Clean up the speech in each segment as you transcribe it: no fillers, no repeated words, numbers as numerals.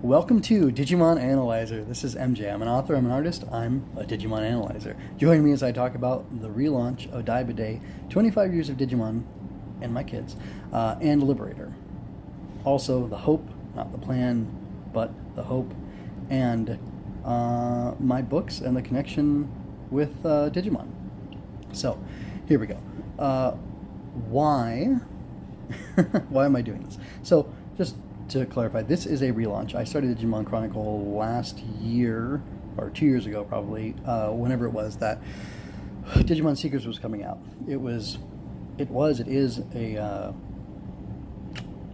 Welcome to Digimon Analyzer. This is MJ. I'm an author, I'm an artist, I'm a Digimon Analyzer. Join me as I talk about the relaunch, Odaiba Day, 25 years of Digimon and my kids, and Liberator. Also, the hope, not the plan, but the hope, and my books and the connection with Digimon. So, here we go. Why? Why am I doing this? So, just to clarify, this is a relaunch. I started Digimon Chronicle last year, or 2 years ago probably, whenever it was that Digimon Seekers was coming out. It is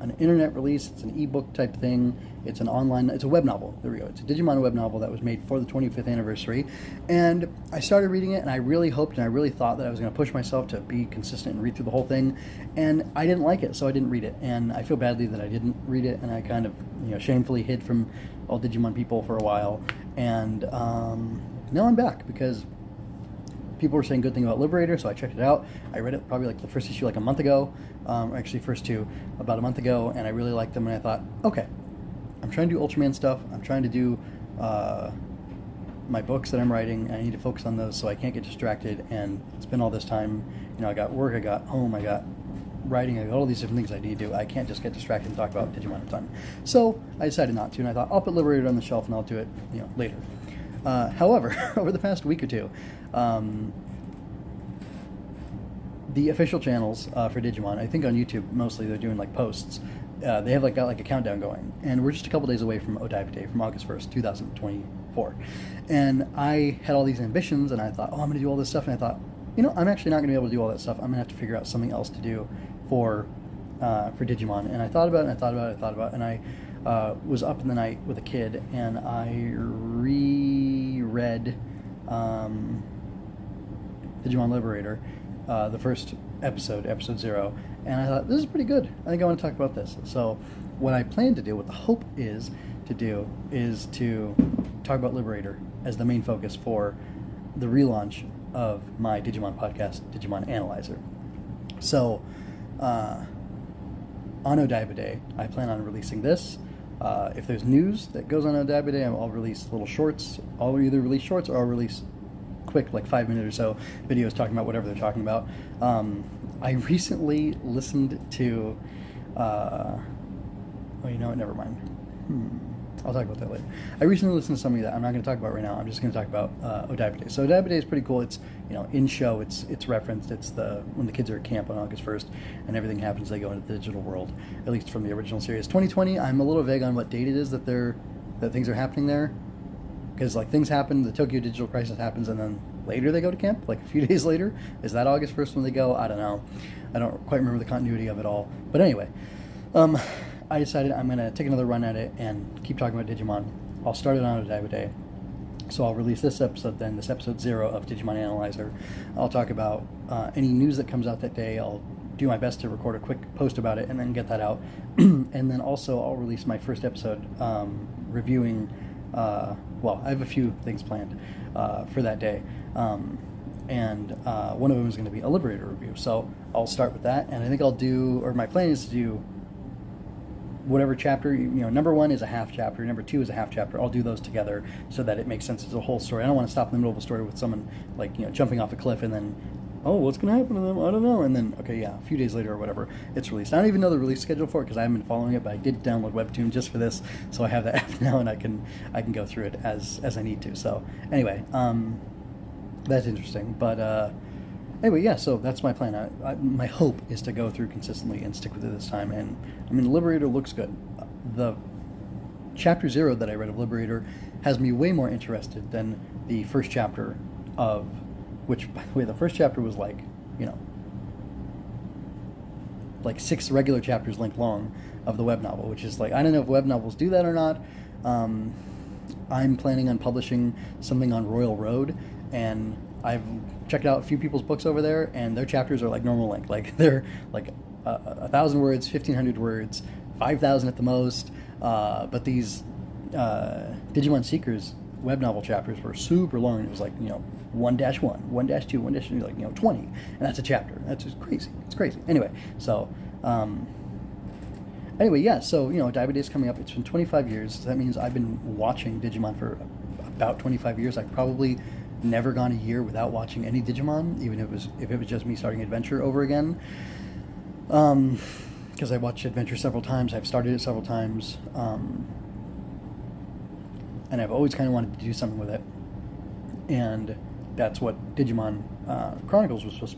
an internet release. It's an ebook type thing. It's a web novel. There we go. It's a Digimon web novel that was made for the 25th anniversary. And I started reading it, and I really hoped and I really thought that I was going to push myself to be consistent and read through the whole thing. And I didn't like it, so I didn't read it. And I feel badly that I didn't read it, and I kind of, shamefully hid from all Digimon people for a while. And now I'm back because people were saying good thing about Liberator, so I checked it out. I read it probably like the first issue like a month ago, actually first two about a month ago, and I really liked them, and I thought, okay, I'm trying to do Ultraman stuff, I'm trying to do my books that I'm writing, and I need to focus on those so I can't get distracted and spend all this time, I got work, I got home, I got writing, I got all these different things I need to do. I can't just get distracted and talk about Digimon a ton. So I decided not to, and I thought, I'll put Liberator on the shelf and I'll do it later. However, over the past week or two, the official channels for Digimon, I think on YouTube mostly, they're doing like posts. They have got a countdown going, and we're just a couple days away from Odaiba Day, from August 1st, 2024. And I had all these ambitions, and I thought, I'm going to do all this stuff, and I thought, I'm actually not going to be able to do all that stuff. I'm going to have to figure out something else to do for Digimon. And I thought about it, and I was up in the night with a kid, and I reread Digimon Liberator, the first episode 0, and I thought, this is pretty good. I think I want to talk about this. So what I plan to do, what the hope is to do, is to talk about Liberator as the main focus for the relaunch of my Digimon podcast, Digimon Analyzer. So on Odaiba Day, I plan on releasing this. If there's news that goes on Odaiba Day, I'll release little shorts. I'll either release shorts or I'll release quick, like 5-minute or so videos talking about whatever they're talking about. I recently listened to never mind. I'll talk about that later. I recently listened to something that I'm not going to talk about right now. I'm just going to talk about Odaiba Day. So Odaiba Day is pretty cool. It's in show. It's referenced. It's when the kids are at camp on August 1st, and everything happens. They go into the digital world, at least from the original series. 2020. I'm a little vague on what date it is that things are happening there, because things happen. The Tokyo digital crisis happens, and then later they go to camp, like a few days later. Is that August 1st when they go? I don't know. I don't quite remember the continuity of it all. But anyway, I decided I'm going to take another run at it and keep talking about Digimon. I'll start it on Odaiba Day. So I'll release this episode then, this episode 0 of Digimon Analyzer. I'll talk about any news that comes out that day. I'll do my best to record a quick post about it and then get that out. And then also I'll release my first episode reviewing, I have a few things planned for that day. And one of them is going to be a Liberator review. So I'll start with that, and I think my plan is to do whatever chapter, number 1 is a half chapter, number 2 is a half chapter. I'll do those together so that it makes sense as a whole story. I don't want to stop in the middle of a story with someone jumping off a cliff and then, what's going to happen to them? I don't know. And then, a few days later or whatever, it's released. I don't even know the release schedule for it because I haven't been following it, but I did download Webtoon just for this, so I have the app now, and I can go through it as I need to. So anyway, that's interesting. But anyway, yeah, so that's my plan. My hope is to go through consistently and stick with it this time. And Liberator looks good. The chapter 0 that I read of Liberator has me way more interested than the first chapter of, which, by the way, the first chapter was like 6 regular chapters length long of the web novel, which is I don't know if web novels do that or not. I'm planning on publishing something on Royal Road, and I've checked out a few people's books over there, and their chapters are normal length. They're 1,000 words, 1,500 words, 5,000 at the most. But these Digimon Seekers web novel chapters were super long. It was 1-1, 1-2, 1-3, 20, and that's a chapter. That's just crazy. It's crazy. Anyway, so Anyway, yeah, so, Odaiba Day is coming up. It's been 25 years. So that means I've been watching Digimon for about 25 years. I've probably never gone a year without watching any Digimon, even if it was just me starting Adventure over again. Because I watched Adventure several times. I've started it several times. And I've always kind of wanted to do something with it. And that's what Digimon Chronicles was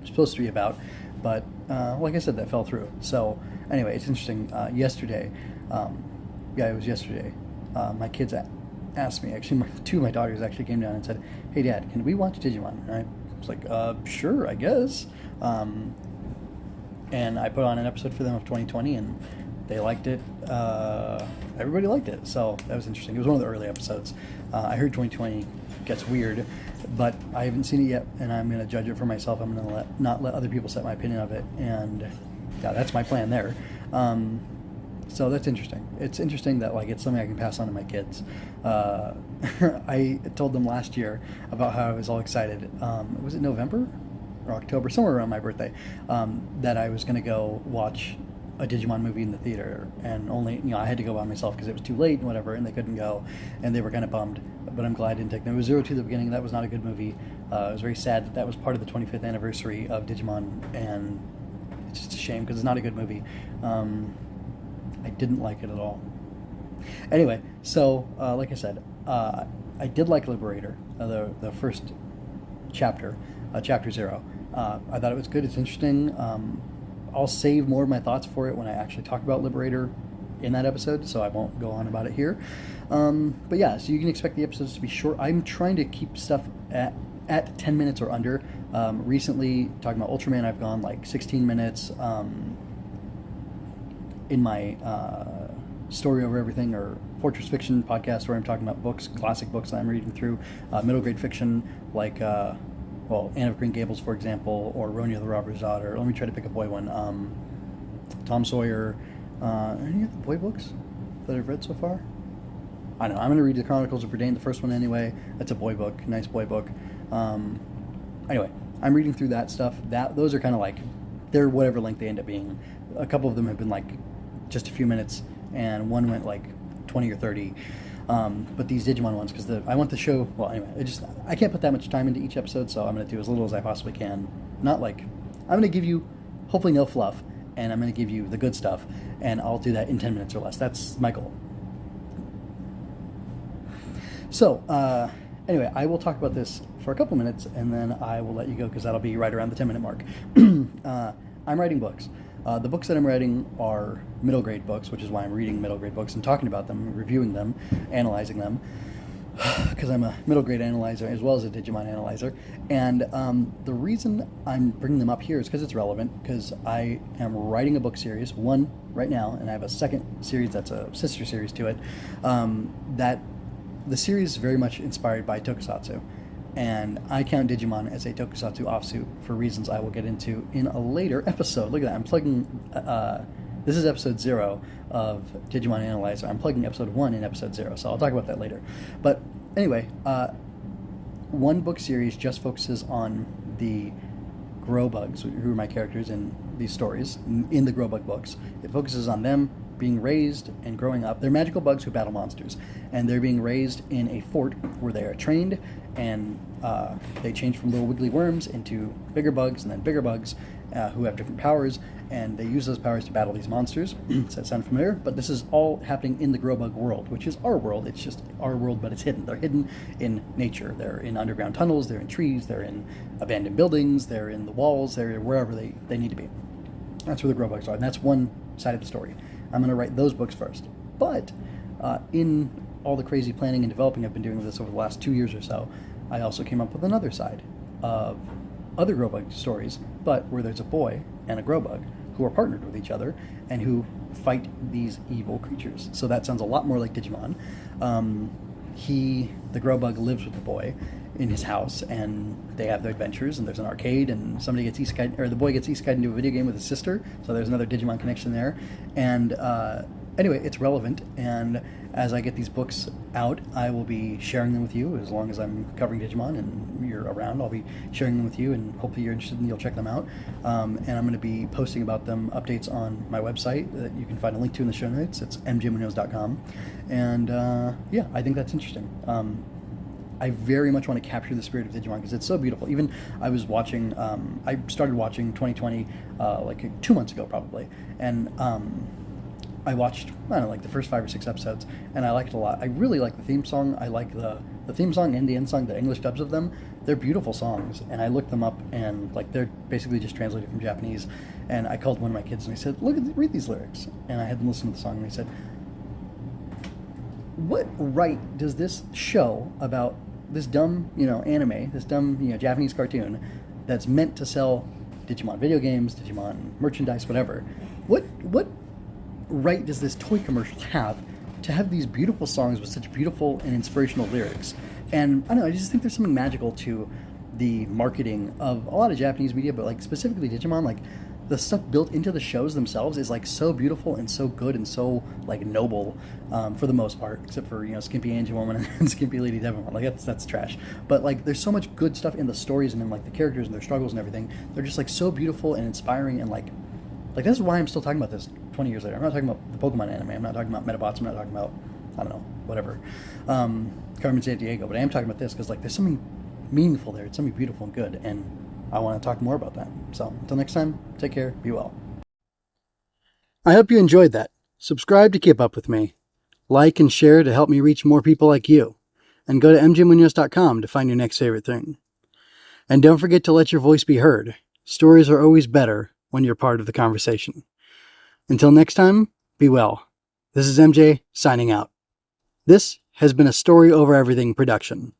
supposed to be about. But like I said, that fell through. So anyway, it's interesting. Yesterday, it was yesterday, my kids asked me, actually, two of my daughters actually came down and said, "Hey, Dad, can we watch Digimon?" And I was like, sure, I guess. And I put on an episode for them of 2020, and they liked it. Everybody liked it, so that was interesting. It was one of the early episodes. I heard 2020 gets weird, but I haven't seen it yet, and I'm going to judge it for myself. I'm going to not let other people set my opinion of it, and yeah, that's my plan there. So that's interesting. It's interesting that it's something I can pass on to my kids. I told them last year about how I was all excited. Was it November or October, somewhere around my birthday, that I was going to go watch a Digimon movie in the theater, and only I had to go by myself because it was too late and whatever, and they couldn't go, and they were kind of bummed. But I'm glad I didn't take them. It was 0 to the beginning. That was not a good movie. It was very sad that was part of the 25th anniversary of Digimon, and it's just a shame because it's not a good movie. I didn't like it at all. Anyway, so like I said, I did like Liberator, the first chapter, chapter 0. I thought it was good. It's interesting. I'll save more of my thoughts for it when I actually talk about Liberator in that episode, so I won't go on about it here. But yeah, so you can expect the episodes to be short. I'm trying to keep stuff at 10 minutes or under. Recently, talking about Ultraman, I've gone 16 minutes. In my Story Over Everything or Fortress Fiction podcast, where I'm talking about books, classic books that I'm reading through, middle grade fiction, Anne of Green Gables, for example, or Ronia the Robber's Daughter. Let me try to pick a boy one. Tom Sawyer. Any other boy books that I've read so far? I don't know. I'm going to read the Chronicles of Verdane, the first one anyway. That's a boy book, nice boy book. Anyway, I'm reading through that stuff. Those are kind of they're whatever length they end up being. A couple of them have been just a few minutes, and one went 20 or 30. But these Digimon ones, because I want the show. Well, anyway, I can't put that much time into each episode, so I'm going to do as little as I possibly can. I'm going to give you hopefully no fluff, and I'm going to give you the good stuff, and I'll do that in 10 minutes or less. That's my goal. So anyway, I will talk about this for a couple minutes, and then I will let you go because that'll be right around the 10-minute mark. I'm writing books. The books that I'm writing are middle grade books, which is why I'm reading middle grade books and talking about them, reviewing them, analyzing them, because I'm a middle grade analyzer as well as a Digimon analyzer. And the reason I'm bringing them up here is because it's relevant, because I am writing a book series, one right now, and I have a second series that's a sister series to it, that the series is very much inspired by Tokusatsu. And I count Digimon as a Tokusatsu offsuit for reasons I will get into in a later episode. Look at that. I'm plugging... this is episode 0 of Digimon Analyzer. I'm plugging episode 1 in episode 0, so I'll talk about that later. But anyway, one book series just focuses on the Grobugs, who are my characters in these stories, in the Grobug books. It focuses on them being raised and growing up. They're magical bugs who battle monsters, and they're being raised in a fort where they are trained, and they change from little wiggly worms into bigger bugs, and then bigger bugs who have different powers, and they use those powers to battle these monsters. Does that sound familiar? But this is all happening in the Grobug world, which is our world. It's just our world, but it's hidden. They're hidden in nature. They're in underground tunnels, they're in trees, they're in abandoned buildings, they're in the walls, they're wherever they need to be. That's where the Grobugs are, and that's one side of the story. I'm going to write those books first. But in all the crazy planning and developing I've been doing with this over the last 2 years or so, I also came up with another side of other Grobug stories, but where there's a boy and a Grobug who are partnered with each other and who fight these evil creatures. So that sounds a lot more like Digimon. The Grobug lives with the boy in his house, and they have their adventures, and there's an arcade, and somebody gets the boy gets isekai into a video game with his sister, so there's another Digimon connection there. And anyway, it's relevant, and as I get these books out, I will be sharing them with you. As long as I'm covering Digimon and you're around, I'll be sharing them with you, and hopefully you're interested and you'll check them out. And I'm going to be posting about them, updates on my website that you can find a link to in the show notes. It's mjmunoz.com. And yeah, I think that's interesting. I very much want to capture the spirit of Digimon because it's so beautiful. Even I was watching, I started watching 2020 like 2 months ago probably, and I watched, I don't know, like the first 5 or 6 episodes, and I liked it a lot. I really like the theme song. I like the theme song and the end song, the English dubs of them. They're beautiful songs, and I looked them up, and like they're basically just translated from Japanese. And I called one of my kids and I said, read these lyrics. And I had them listen to the song, and they said, what right does this show about this dumb, anime, this dumb, Japanese cartoon that's meant to sell Digimon video games, Digimon merchandise, whatever, what right does this toy commercial have to have these beautiful songs with such beautiful and inspirational lyrics? And I don't know, I just think there's something magical to the marketing of a lot of Japanese media, but like specifically Digimon, like the stuff built into the shows themselves is like so beautiful and so good and so like noble, for the most part, except for Skimpy Angel Woman and Skimpy Lady Devon. Like that's trash. But like there's so much good stuff in the stories and in like the characters and their struggles and everything. They're just like so beautiful and inspiring, and like this is why I'm still talking about this 20 years later. I'm not talking about the Pokemon anime. I'm not talking about Metabots. I'm not talking about, I don't know, whatever, Carmen Sandiego. But I am talking about this because like there's something meaningful there. It's something beautiful and good, and I want to talk more about that. So until next time, take care, be well. I hope you enjoyed that. Subscribe to keep up with me. Like and share to help me reach more people like you. And go to mjmunoz.com to find your next favorite thing. And don't forget to let your voice be heard. Stories are always better when you're part of the conversation. Until next time, be well. This is MJ signing out. This has been a Story Over Everything production.